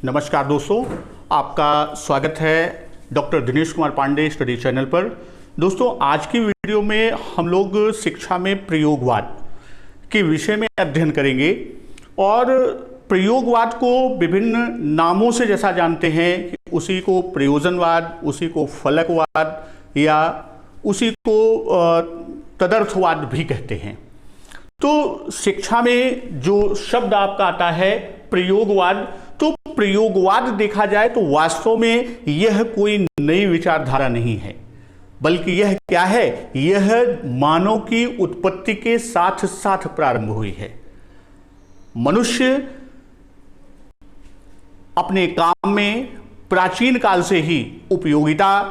नमस्कार दोस्तों, आपका स्वागत है doctor Dinesh Kumar Pande study channel पर। दोस्तों, आज की वीडियो में हम लोग शिक्षा में प्रयोगवाद के विषय में अध्ययन करेंगे और प्रयोगवाद को विभिन्न नामों से जैसा जानते हैं, उसी को प्रयोजनवाद, उसी को फलकवाद या उसी को तदर्थवाद भी कहते हैं। तो शिक्षा में जो शब्द आपका आता है प्रयोगवाद, तो प्रयोगवाद देखा जाए तो वास्तव में यह कोई नई विचारधारा नहीं है, बल्कि यह क्या है, यह मानव की उत्पत्ति के साथ साथ प्रारंभ हुई है। मनुष्य अपने काम में प्राचीन काल से ही उपयोगिता,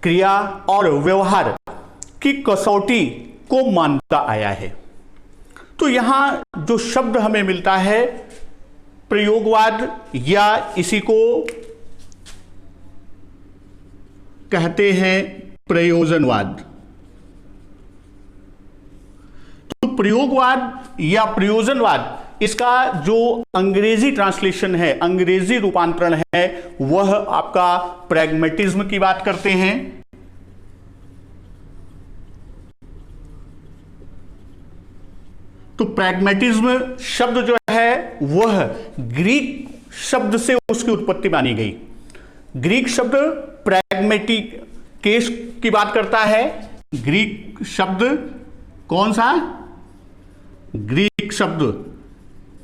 क्रिया और व्यवहार की कसौटी को मानता आया है। तो यहां जो शब्द हमें मिलता है प्रयोगवाद या इसी को कहते हैं प्रयोजनवाद। तो प्रयोगवाद या प्रयोजनवाद, इसका जो अंग्रेजी ट्रांसलेशन है, अंग्रेजी रूपांतरण है, वह आपका प्रैग्मेटिज्म की बात करते हैं। तो प्रैग्मेटिज्म शब्द जो है वह ग्रीक शब्द से उसकी उत्पत्ति मानी गई। ग्रीक शब्द प्रैग्मेटिक केस की बात करता है। ग्रीक शब्द कौन सा? ग्रीक शब्द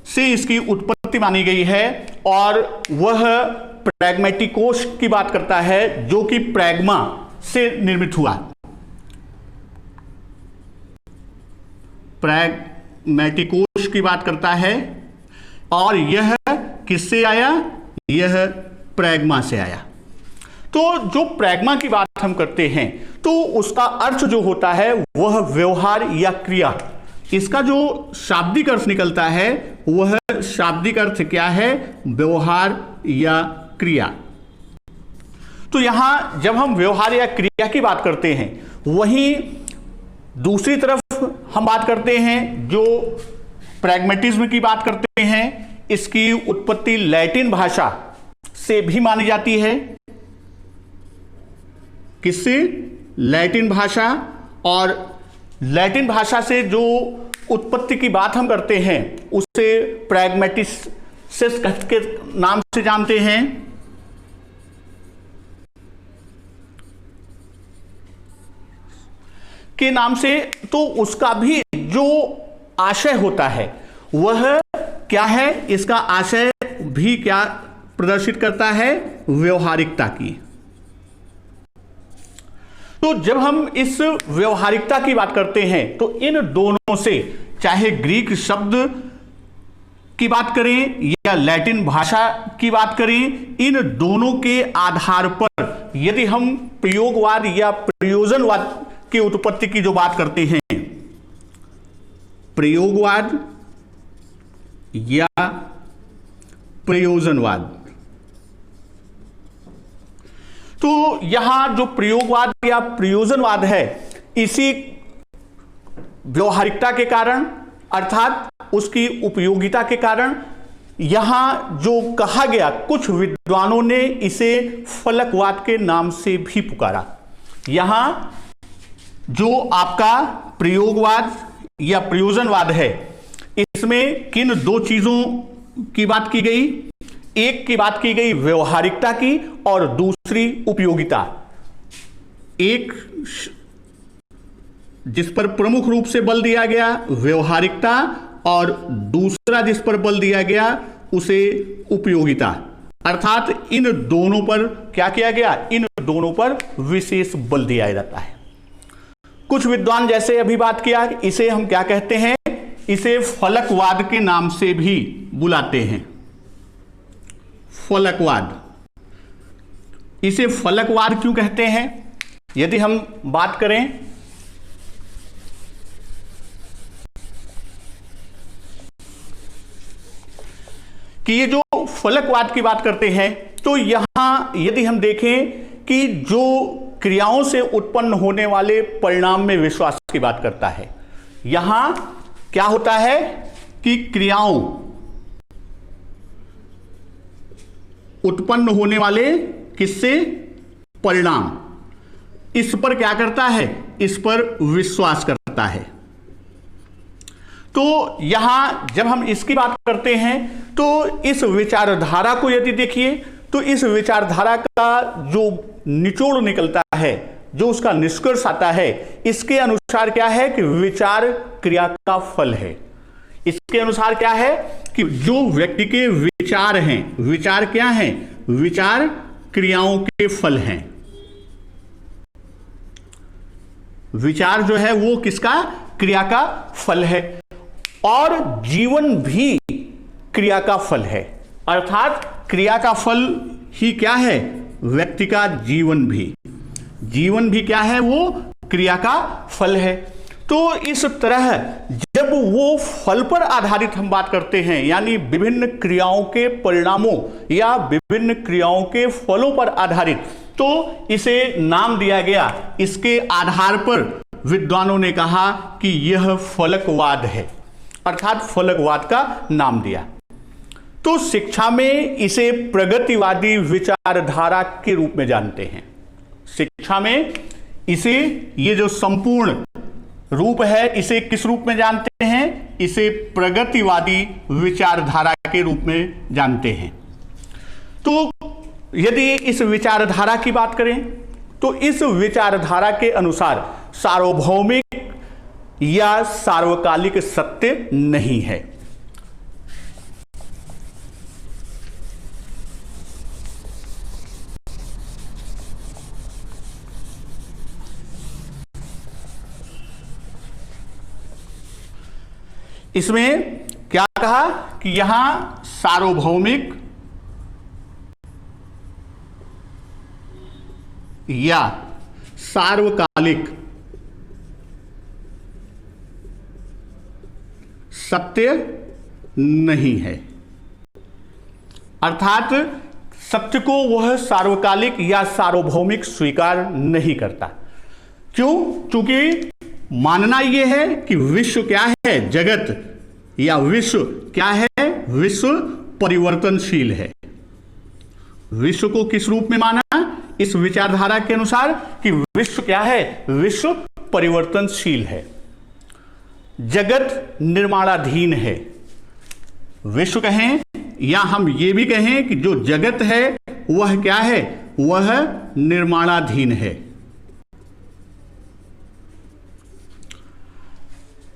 से इसकी उत्पत्ति मानी गई है और वह प्रैग्मेटिकोस की बात करता है, जो कि प्रैग्मा से निर्मित हुआ। प्रैग्मेटिकोस की बात करता है और यह किससे आया? यह प्रैग्मा से आया। तो जो प्रैग्मा की बात हम करते हैं तो उसका अर्थ जो होता है वह व्यवहार या क्रिया। इसका जो शाब्दिक अर्थ निकलता है वह शाब्दिक अर्थ क्या है? व्यवहार या क्रिया। तो यहां जब हम व्यवहार या क्रिया की बात करते हैं, वहीं दूसरी तरफ हम बात करते हैं जो प्रैग्मेटिज्म की बात करते हैं, इसकी उत्पत्ति लैटिन भाषा से भी मानी जाती है। किससे? लैटिन भाषा। और लैटिन भाषा से जो उत्पत्ति की बात हम करते हैं उसे प्रैग्मेटिसिस के नाम से जानते हैं। के नाम से। तो उसका भी जो आशय होता है वह क्या है? इसका आशय भी क्या प्रदर्शित करता है? व्यवहारिकता की। तो जब हम इस व्यवहारिकता की बात करते हैं तो इन दोनों से, चाहे ग्रीक शब्द की बात करें या लैटिन भाषा की बात करें, इन दोनों के आधार पर यदि हम प्रयोगवाद या प्रयोजनवाद की उत्पत्ति की जो बात करते हैं, प्रयोगवाद या प्रयोजनवाद, तो यहां जो प्रयोगवाद या प्रयोजनवाद है, इसी व्यवहारिकता के कारण अर्थात उसकी उपयोगिता के कारण यहां जो कहा गया, कुछ विद्वानों ने इसे फलकवाद के नाम से भी पुकारा। यहां जो आपका प्रयोगवाद या प्रयोजनवाद है, इसमें किन दो चीजों की बात की गई? एक की बात की गई व्यवहारिकता की और दूसरी उपयोगिता। एक जिस पर प्रमुख रूप से बल दिया गया व्यवहारिकता और दूसरा जिस पर बल दिया गया उसे उपयोगिता। अर्थात इन दोनों पर क्या किया गया? इन दोनों पर विशेष बल दिया जाता है। कुछ विद्वान जैसे अभी बात किया, इसे हम क्या कहते हैं? इसे फलकवाद के नाम से भी बुलाते हैं। फलकवाद। इसे फलकवाद क्यों कहते हैं? यदि हम बात करें कि ये जो फलकवाद की बात करते हैं, तो यहां यदि हम देखें कि जो क्रियाओं से उत्पन्न होने वाले परिणाम में विश्वास की बात करता है, यहां क्या होता है कि क्रियाओं उत्पन्न होने वाले किससे, परिणाम, इस पर क्या करता है, इस पर विश्वास करता है। तो यहां जब हम इसकी बात करते हैं तो इस विचारधारा को यदि देखिए तो इस विचारधारा का जो निचोड़ निकलता है, जो उसका निष्कर्ष आता है, इसके अनुसार क्या है कि विचार क्रिया का फल है। इसके अनुसार क्या है कि जो व्यक्ति के विचार हैं, विचार क्या हैं, विचार क्रियाओं के फल हैं। विचार जो है वो किसका, क्रिया का फल है, और जीवन भी क्रिया का फल है। अर्थात क्रिया का फल ही क्या है, व्यक्ति का जीवन भी, जीवन भी क्या है, वो क्रिया का फल है। तो इस तरह जब वो फल पर आधारित हम बात करते हैं, यानी विभिन्न क्रियाओं के परिणामों या विभिन्न क्रियाओं के फलों पर आधारित, तो इसे नाम दिया गया, इसके आधार पर विद्वानों ने कहा कि यह फलकवाद है, अर्थात फलकवाद का नाम दिया। तो शिक्षा में इसे प्रगतिवादी विचारधारा के रूप में जानते हैं। शिक्षा में इसे, ये जो संपूर्ण रूप है, इसे किस रूप में जानते हैं, इसे प्रगतिवादी विचारधारा के रूप में जानते हैं। तो यदि इस विचारधारा की बात करें तो इस विचारधारा के अनुसार सार्वभौमिक या सार्वकालिक सत्य नहीं है। इसमें क्या कहा कि यहां सार्वभौमिक या सार्वकालिक सत्य नहीं है। अर्थात सत्य को वह सार्वकालिक या सार्वभौमिक स्वीकार नहीं करता। क्यों? क्योंकि मानना यह है कि विश्व क्या है, जगत या विश्व क्या है, विश्व परिवर्तनशील है। विश्व को किस रूप में माना, इस विचारधारा के अनुसार कि विश्व क्या है, विश्व परिवर्तनशील है, जगत निर्माणाधीन है। विश्व कहें या हम ये भी कहें कि जो जगत है वह क्या है, वह निर्माणाधीन है।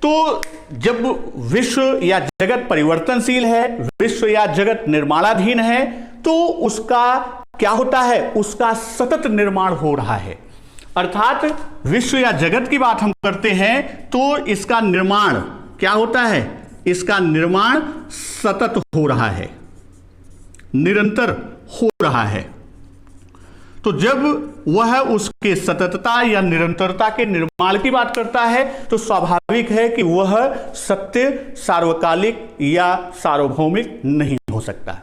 तो जब विश्व या जगत परिवर्तनशील है, विश्व या जगत निर्माणाधीन है, तो उसका क्या होता है, उसका सतत निर्माण हो रहा है। अर्थात विश्व या जगत की बात हम करते हैं तो इसका निर्माण क्या होता है, इसका निर्माण सतत हो रहा है, निरंतर हो रहा है। तो जब वह उसके सततता या निरंतरता के निर्माण की बात करता है तो स्वाभाविक है कि वह सत्य सार्वकालिक या सार्वभौमिक नहीं हो सकता।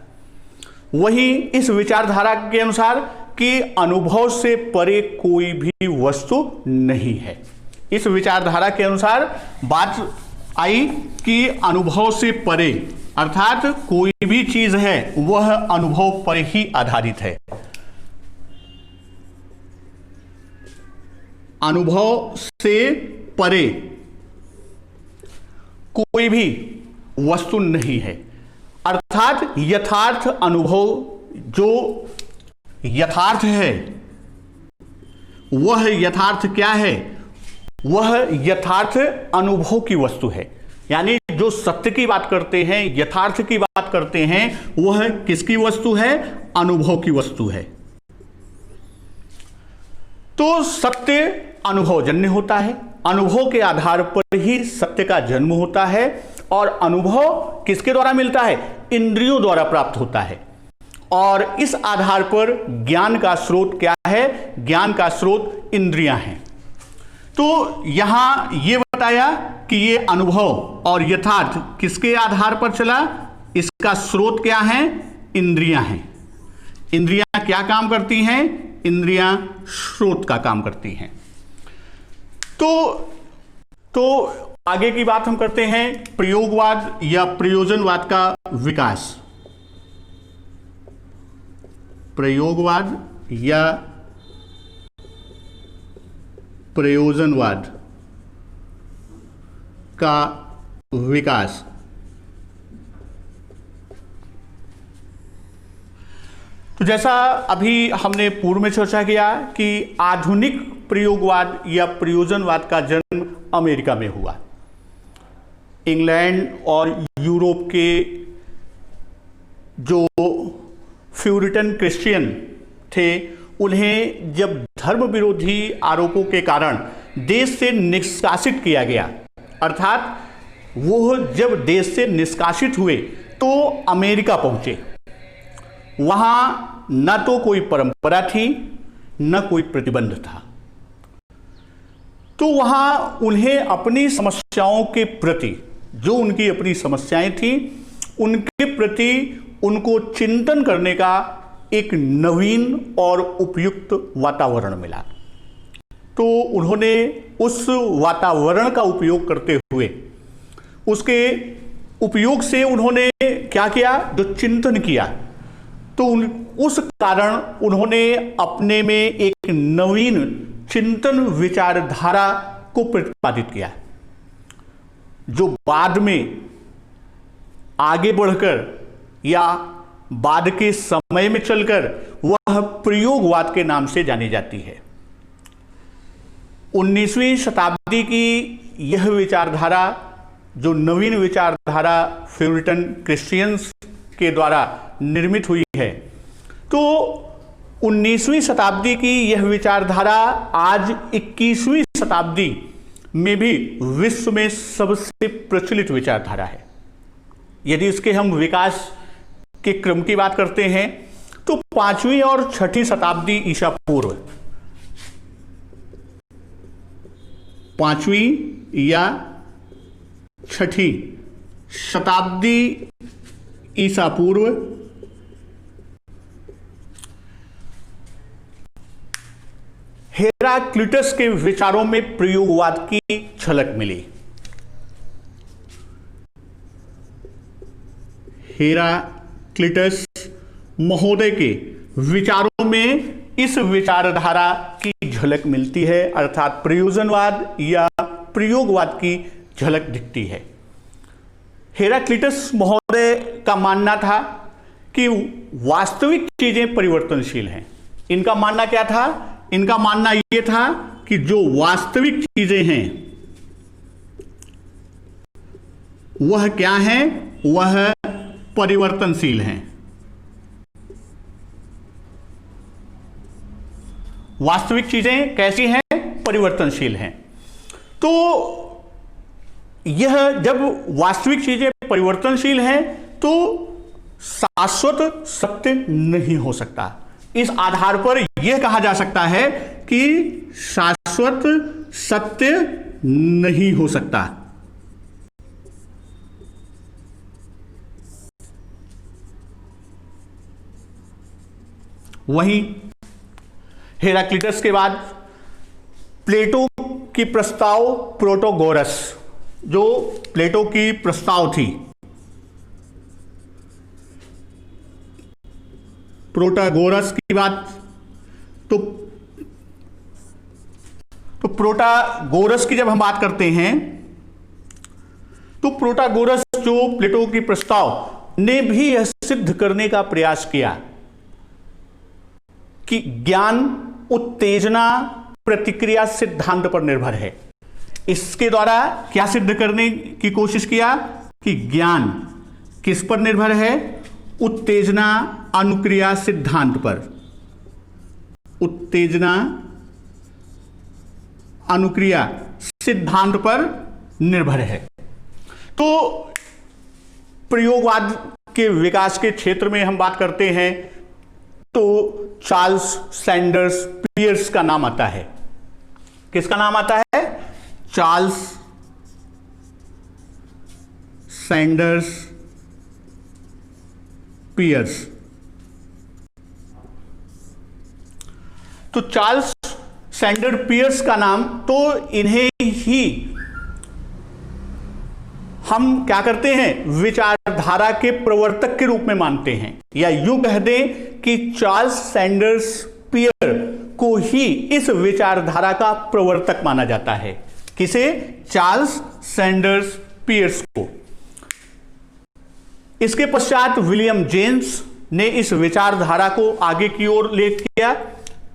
वही इस विचारधारा के अनुसार कि अनुभव से परे कोई भी वस्तु नहीं है। इस विचारधारा के अनुसार बात आई कि अनुभव से परे अर्थात कोई भी चीज है वह अनुभव पर ही आधारित है। अनुभव से परे कोई भी वस्तु नहीं है। अर्थात यथार्थ अनुभव, जो यथार्थ है वह यथार्थ क्या है, वह यथार्थ अनुभव की वस्तु है। यानी जो सत्य की बात करते हैं, यथार्थ की बात करते हैं, वह किसकी वस्तु है, अनुभव की वस्तु है। तो सत्य अनुभवजन्य होता है, अनुभव के आधार पर ही सत्य का जन्म होता है, और अनुभव किसके द्वारा मिलता है, इंद्रियों द्वारा प्राप्त होता है। और इस आधार पर ज्ञान का स्रोत क्या है, ज्ञान का स्रोत इंद्रियां हैं। तो यहां यह बताया कि ये अनुभव और यथार्थ किसके आधार पर चला, इसका स्रोत क्या है, इंद्रियां हैं। इंद्रियां क्या काम करती हैं, इंद्रियां स्रोत का काम करती हैं। तो आगे की बात हम करते हैं प्रयोगवाद या प्रयोजनवाद का विकास। प्रयोगवाद या प्रयोजनवाद का विकास। तो जैसा अभी हमने पूर्व में चर्चा किया कि आधुनिक प्रयोगवाद या प्रयोजनवाद का जन्म अमेरिका में हुआ। इंग्लैंड और यूरोप के जो प्यूरिटन क्रिश्चियन थे, उन्हें जब धर्म विरोधी आरोपों के कारण देश से निष्कासित किया गया, अर्थात वो जब देश से निष्कासित हुए तो अमेरिका पहुंचे। वहां न तो कोई परंपरा थी न कोई प्रतिबंध था, तो वहां उन्हें अपनी समस्याओं के प्रति, जो उनकी अपनी समस्याएं थी, उनके प्रति उनको चिंतन करने का एक नवीन और उपयुक्त वातावरण मिला। तो उन्होंने उस वातावरण का उपयोग करते हुए, उसके उपयोग से उन्होंने क्या किया, जो चिंतन किया, तो उस कारण उन्होंने अपने में एक नवीन चिंतन विचारधारा को प्रतिपादित किया, जो बाद में आगे बढ़कर या बाद के समय में चलकर वह प्रयोगवाद के नाम से जानी जाती है। 19वीं शताब्दी की यह विचारधारा, जो नवीन विचारधारा प्यूरिटन क्रिश्चियंस के द्वारा निर्मित हुई है, तो 19वीं शताब्दी की यह विचारधारा आज 21वीं शताब्दी में भी विश्व में सबसे प्रचलित विचारधारा है। यदि इसके हम विकास के क्रम की बात करते हैं तो 5वीं और 6ठी शताब्दी ईसा पूर्व, 5वीं या 6ठी शताब्दी ईसा पूर्व हेराक्लिटस के विचारों में प्रयोगवाद की झलक मिली। हेराक्लिटस महोदय के विचारों में इस विचारधारा की झलक मिलती है, अर्थात प्रयोजनवाद या प्रयोगवाद की झलक दिखती है। हेराक्लिटस महोदय का मानना था कि वास्तविक चीजें परिवर्तनशील हैं। इनका मानना क्या था? इनका मानना यह था कि जो वास्तविक चीजें हैं वह क्या है? वह परिवर्तनशील हैं। वास्तविक चीजें कैसी हैं? परिवर्तनशील हैं। तो यह जब वास्तविक चीजें परिवर्तनशील हैं तो शाश्वत सत्य नहीं हो सकता। इस आधार पर यह कहा जा सकता है कि शाश्वत सत्य नहीं हो सकता। वहीं हेराक्लिटस के बाद प्लेटो की प्रस्ताव प्रोटोगोरस, जो प्लेटो की प्रस्ताव थी, प्रोटागोरस की बात, तो प्रोटागोरस की जब हम बात करते हैं तो प्रोटागोरस जो प्लेटो की प्रस्ताव ने भी यह सिद्ध करने का प्रयास किया कि ज्ञान उत्तेजना प्रतिक्रिया सिद्धांत पर निर्भर है। इसके द्वारा क्या सिद्ध करने की कोशिश किया कि ज्ञान किस पर निर्भर है? उत्तेजना अनुक्रिया सिद्धांत पर। उत्तेजना अनुक्रिया सिद्धांत पर निर्भर है। तो प्रयोगवाद के विकास के क्षेत्र में हम बात करते हैं तो चार्ल्स सैंडर्स पियर्स का नाम आता है। किसका नाम आता है? Charles Sanders Peirce. तो चार्ल्स सैंडर पियर्स का नाम, तो इन्हें ही हम क्या करते हैं? विचारधारा विचारधारा के प्रवर्तक के रूप में मानते हैं, या यूं कह दें कि चार्ल्स सैंडर्स पियर को ही इस विचारधारा का प्रवर्तक माना जाता है। किसे? चार्ल्स सैंडर्स पियर्स को। इसके पश्चात विलियम जेम्स ने इस विचारधारा को आगे की ओर ले किया।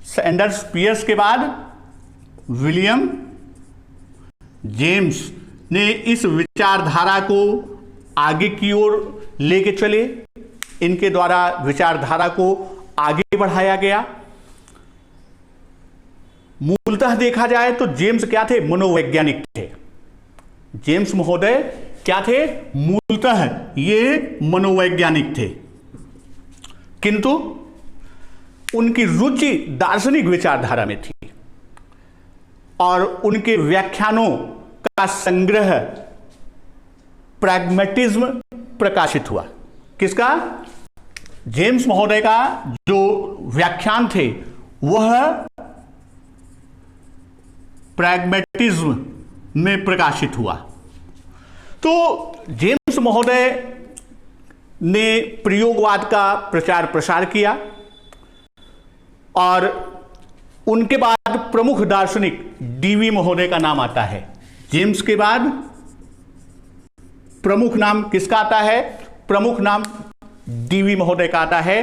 सैंडर्स पियर्स के बाद विलियम जेम्स ने इस विचारधारा को आगे की ओर लेके चले। इनके द्वारा विचारधारा को आगे बढ़ाया गया। मूलतः देखा जाए तो जेम्स क्या थे? मनोवैज्ञानिक थे। जेम्स महोदय क्या थे? मूलतः ये मनोवैज्ञानिक थे, किंतु उनकी रुचि दार्शनिक विचारधारा में थी और उनके व्याख्यानों का संग्रह प्रैग्मेटिज्म प्रकाशित हुआ। किसका? जेम्स महोदय का जो व्याख्यान थे वह प्रैग्मेटिज्म में प्रकाशित हुआ। तो जेम्स महोदय ने प्रयोगवाद का प्रचार प्रसार किया और उनके बाद प्रमुख दार्शनिक डीवी महोदय का नाम आता है। जेम्स के बाद प्रमुख नाम किसका आता है? प्रमुख नाम डीवी महोदय का आता है।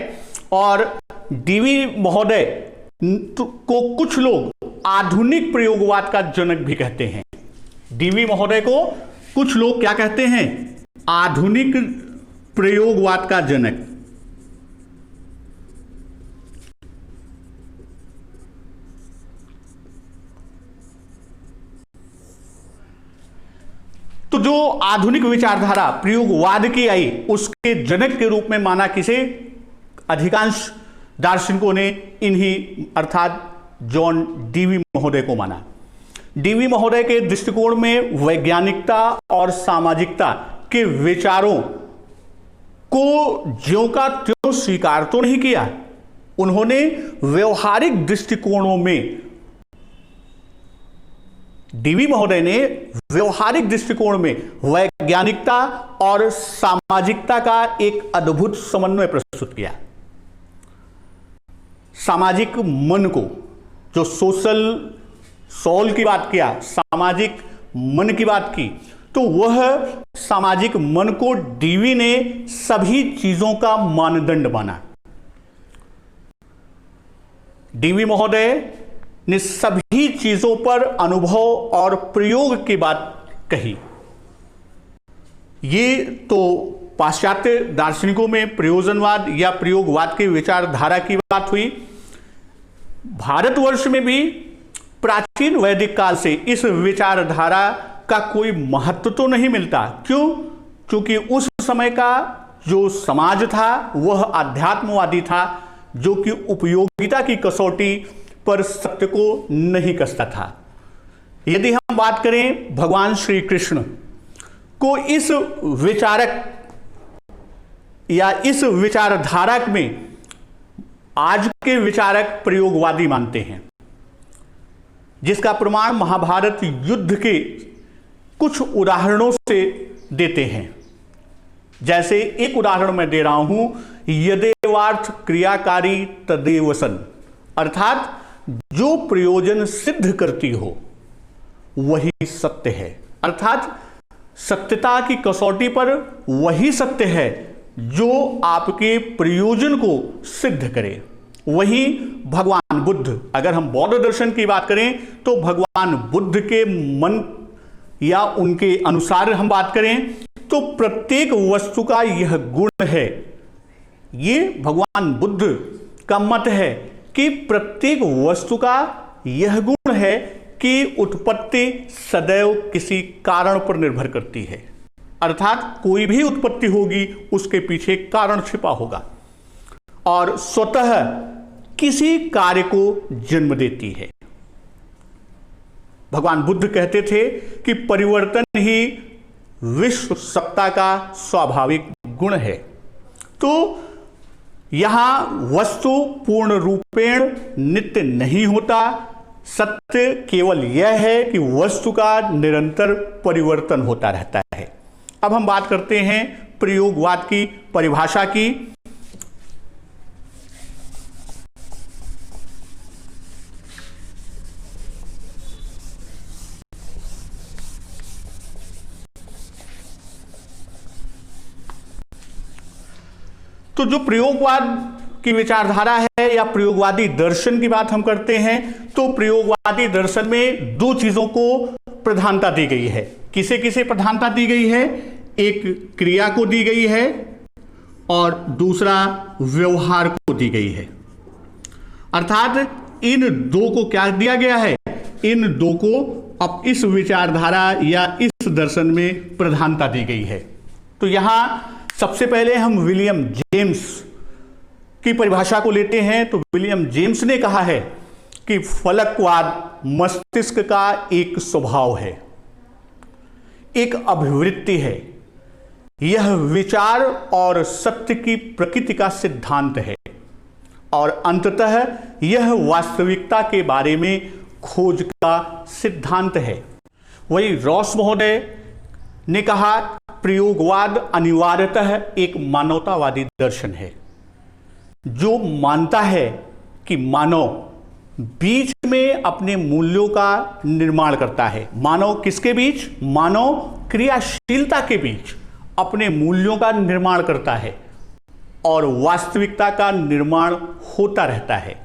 और डीवी महोदय को कुछ लोग आधुनिक प्रयोगवाद का जनक भी कहते हैं। डीवी महोदय को कुछ लोग क्या कहते हैं? आधुनिक प्रयोगवाद का जनक। तो जो आधुनिक विचारधारा प्रयोगवाद की आई, उसके जनक के रूप में माना किसे? अधिकांश दार्शनिकों ने इन्हीं अर्थात जॉन डीवी महोदय को माना। डीवी महोदय के दृष्टिकोण में वैज्ञानिकता और सामाजिकता के विचारों को ज्यों का त्यों स्वीकार तो नहीं किया, उन्होंने व्यवहारिक दृष्टिकोणों में, डीवी महोदय ने व्यवहारिक दृष्टिकोण में वैज्ञानिकता और सामाजिकता का एक अद्भुत समन्वय प्रस्तुत किया। सामाजिक मन को, जो सोशल सोल की बात किया, सामाजिक मन की बात की, तो वह सामाजिक मन को डीवी ने सभी चीजों का मानदंड माना। डीवी महोदय ने सभी चीजों पर अनुभव और प्रयोग की बात कही। ये तो पाश्चात्य दार्शनिकों में प्रयोजनवाद या प्रयोगवाद की विचारधारा की बात हुई। भारतवर्ष में भी प्राचीन वैदिक काल से इस विचारधारा का कोई महत्व तो नहीं मिलता। क्यों? क्योंकि उस समय का जो समाज था वह आध्यात्मवादी था, जो कि उपयोगिता की कसौटी पर सत्य को नहीं कसता था। यदि हम बात करें भगवान श्री कृष्ण को, इस विचारक या इस विचारधारा में आज के विचारक प्रयोगवादी मानते हैं, जिसका प्रमाण महाभारत युद्ध के कुछ उदाहरणों से देते हैं। जैसे एक उदाहरण मैं दे रहा हूं, यदेवार्थ क्रियाकारी तदेव सन, अर्थात जो प्रयोजन सिद्ध करती हो वही सत्य है। अर्थात सत्यता की कसौटी पर वही सत्य है जो आपके प्रयोजन को सिद्ध करे। वही भगवान बुद्ध, अगर हम बौद्ध दर्शन की बात करें तो भगवान बुद्ध के मन या उनके अनुसार हम बात करें तो प्रत्येक वस्तु का यह गुण है। ये भगवान बुद्ध का मत है कि प्रत्येक वस्तु का यह गुण है कि उत्पत्ति सदैव किसी कारण पर निर्भर करती है। अर्थात कोई भी उत्पत्ति होगी उसके पीछे कारण छिपा होगा और स्वतः किसी कार्य को जन्म देती है। भगवान बुद्ध कहते थे कि परिवर्तन ही विश्व सत्ता का स्वाभाविक गुण है। तो यहां वस्तु पूर्ण रूपेण नित्य नहीं होता। सत्य केवल यह है कि वस्तु का निरंतर परिवर्तन होता रहता है। अब हम बात करते हैं प्रयोगवाद की परिभाषा की। तो जो प्रयोगवाद की विचारधारा है या प्रयोगवादी दर्शन की बात हम करते हैं, तो प्रयोगवादी दर्शन में दो चीजों को प्रधानता दी गई है। किसे किसे प्रधानता दी गई है? एक क्रिया को दी गई है और दूसरा व्यवहार को दी गई है। अर्थात इन दो को क्या दिया गया है? इन दो को अब इस विचारधारा या इस दर्शन में प्रधानता दी गई है। तो यहां सबसे पहले हम विलियम जेम्स की परिभाषा को लेते हैं। तो विलियम जेम्स ने कहा है कि फलकवाद मस्तिष्क का एक स्वभाव है, एक अभिवृत्ति है। यह विचार और सत्य की प्रकृति का सिद्धांत है और अंततः यह वास्तविकता के बारे में खोज का सिद्धांत है। वही रॉस महोदय ने कहा, प्रयोगवाद अनिवार्यतः एक मानवतावादी दर्शन है जो मानता है कि मानव बीच में अपने मूल्यों का निर्माण करता है। मानव किसके बीच? मानव क्रियाशीलता के बीच अपने मूल्यों का निर्माण करता है और वास्तविकता का निर्माण होता रहता है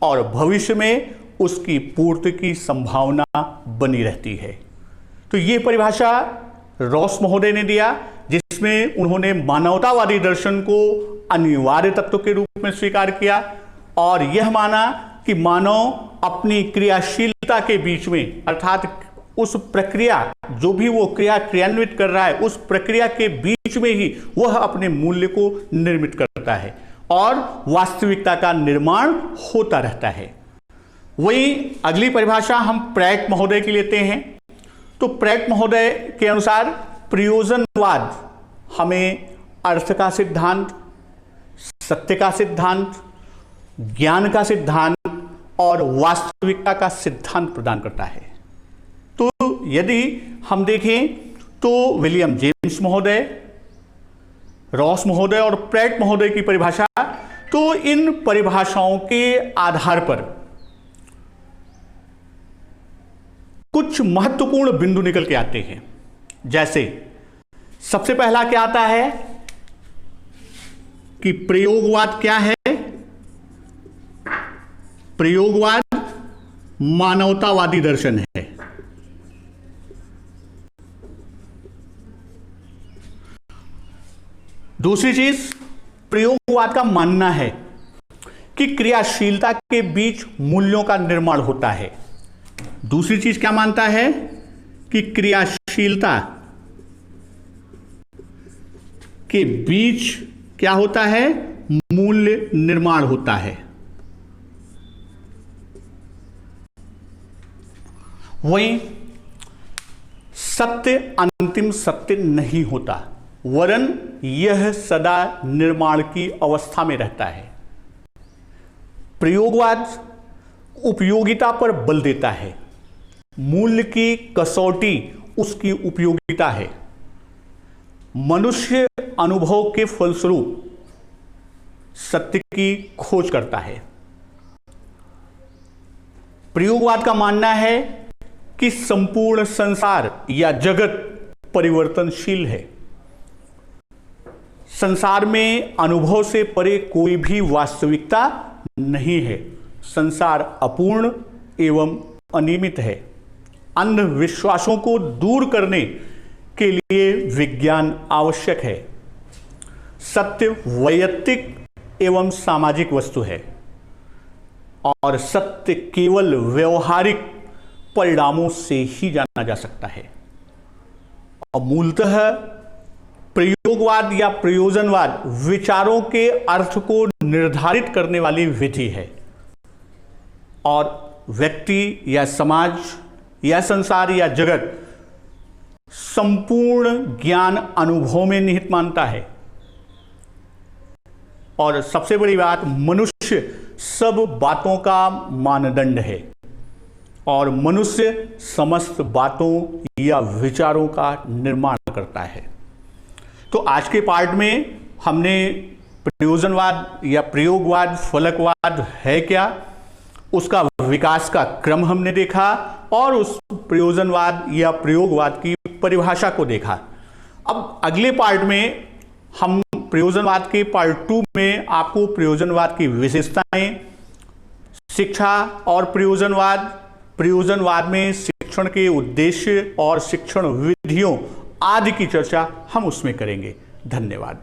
और भविष्य में उसकी पूर्ति की संभावना बनी रहती है। तो ये परिभाषा रॉस महोदय ने दिया, जिसमें उन्होंने मानवतावादी दर्शन को अनिवार्य तत्व के रूप में स्वीकार किया और यह माना कि मानव अपनी क्रियाशीलता के बीच में, अर्थात उस प्रक्रिया, जो भी वो क्रिया क्रियान्वित कर रहा है, उस प्रक्रिया के बीच में ही वह अपने मूल्य को निर्मित करता है और वास्तविकता का निर्माण होता रहता है। वही अगली परिभाषा हम प्रैक महोदय की लेते हैं। तो प्रैक महोदय के अनुसार प्रयोजनवाद हमें अर्थ का सिद्धांत, सत्य का सिद्धांत, ज्ञान का सिद्धांत और वास्तविकता का सिद्धांत प्रदान करता है। तो यदि हम देखें तो विलियम जेम्स महोदय, रॉस महोदय और प्रैक महोदय की परिभाषा, तो इन परिभाषाओं के आधार पर कुछ महत्वपूर्ण बिंदु निकल के आते हैं। जैसे सबसे पहला क्या आता है कि प्रयोगवाद क्या है? प्रयोगवाद मानवतावादी दर्शन है। दूसरी चीज, प्रयोगवाद का मानना है कि क्रियाशीलता के बीच मूल्यों का निर्माण होता है। दूसरी चीज क्या मानता है? कि क्रियाशीलता के बीच क्या होता है? मूल्य निर्माण होता है। वहीं सत्य अंतिम सत्य नहीं होता, वरन यह सदा निर्माण की अवस्था में रहता है। प्रयोगवाद उपयोगिता पर बल देता है। मूल्य की कसौटी उसकी उपयोगिता है। मनुष्य अनुभव के फलस्वरूप सत्य की खोज करता है। प्रयोगवाद का मानना है कि संपूर्ण संसार या जगत परिवर्तनशील है। संसार में अनुभव से परे कोई भी वास्तविकता नहीं है। संसार अपूर्ण एवं अनियमित है। अंधविश्वासों को दूर करने के लिए विज्ञान आवश्यक है। सत्य वैयक्तिक एवं सामाजिक वस्तु है और सत्य केवल व्यवहारिक परिणामों से ही जाना जा सकता है। और मूलतः प्रयोगवाद या प्रयोजनवाद विचारों के अर्थ को निर्धारित करने वाली विधि है और व्यक्ति या समाज या संसार या जगत संपूर्ण ज्ञान अनुभव में निहित मानता है। और सबसे बड़ी बात, मनुष्य सब बातों का मानदंड है और मनुष्य समस्त बातों या विचारों का निर्माण करता है। तो आज के पार्ट में हमने प्रयोजनवाद या प्रयोगवाद, फलकवाद है क्या, उसका विकास का क्रम हमने देखा और उस प्रयोजनवाद या प्रयोगवाद की परिभाषा को देखा। अब अगले पार्ट में हम प्रयोजनवाद के पार्ट 2 में आपको प्रयोजनवाद की विशेषताएं, शिक्षा और प्रयोजनवाद, प्रयोजनवाद में शिक्षण के उद्देश्य और शिक्षण विधियों आदि की चर्चा हम उसमें करेंगे। धन्यवाद।